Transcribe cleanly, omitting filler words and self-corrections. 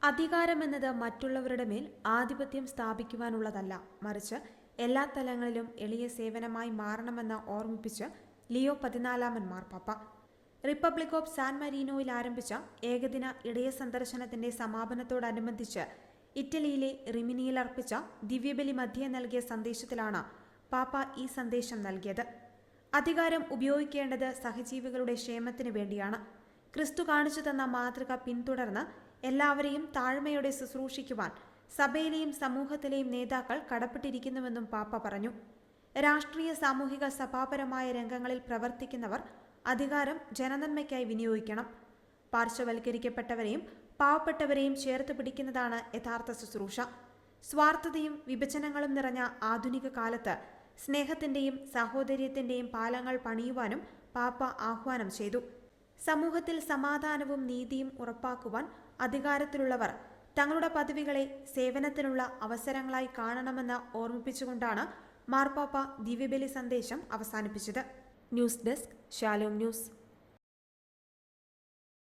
അധികാരമെന്നത് മറ്റുള്ളവരുടെ മേൽ ആധിപത്യം സ്ഥാപിക്കുവാനുള്ളതല്ല, മറിച്ച് എല്ലാ തലങ്ങളിലും എളിയ സേവനമായി മാറണമെന്ന് ഓർമ്മിപ്പിച്ച് ലിയോ 14 മാർപ്പാപ്പ. റിപ്പബ്ലിക് ഓഫ് സാൻ മരീനോയിൽ ആരംഭിച്ച ഏകദിന ഇടയ സന്ദർശനത്തിന്റെ സമാപനത്തോടനുബന്ധിച്ച് ഇറ്റലിയിലെ റിമിനിയിൽ അർപ്പിച്ച ദിവ്യബലി മധ്യേ നൽകിയ സന്ദേശത്തിലാണ് പാപ്പ ഈ സന്ദേശം നൽകിയത്. അധികാരം ഉപയോഗിക്കേണ്ടത് സഹജീവികളുടെ ക്ഷേമത്തിനു വേണ്ടിയാണ്. ക്രിസ്തു കാണിച്ചു തന്ന മാതൃക പിന്തുടർന്ന് എല്ലാവരെയും താഴ്മയോടെ ശുശ്രൂഷിക്കുവാൻ സഭയിലെയും സമൂഹത്തിലെയും നേതാക്കൾ കടപ്പെട്ടിരിക്കുന്നുവെന്നും പാപ്പ പറഞ്ഞു. രാഷ്ട്രീയ, സാമൂഹിക, സഭാപരമായ രംഗങ്ങളിൽ പ്രവർത്തിക്കുന്നവർ അധികാരം ജനനന്മയ്ക്കായി വിനിയോഗിക്കണം. പാർശ്വവൽക്കരിക്കപ്പെട്ടവരെയും പാവപ്പെട്ടവരെയും ചേർത്ത് പിടിക്കുന്നതാണ് യഥാർത്ഥ ശുശ്രൂഷ. സ്വാർത്ഥതയും വിഭജനങ്ങളും നിറഞ്ഞ ആധുനിക കാലത്ത് സ്നേഹത്തിന്റെയും സാഹോദര്യത്തിന്റെയും പാലങ്ങൾ പണിയുവാനും പാപ്പ ആഹ്വാനം ചെയ്തു. സമൂഹത്തിൽ സമാധാനവും നീതിയും ഉറപ്പാക്കുവാൻ അധികാരത്തിലുള്ളവർ തങ്ങളുടെ പദവികളെ സേവനത്തിനുള്ള അവസരങ്ങളായി കാണണമെന്ന് ഓർമ്മിപ്പിച്ചുകൊണ്ടാണ് മാർപ്പാപ്പ ദിവ്യബലി സന്ദേശം അവസാനിപ്പിച്ചത്. News desk, Shalom news.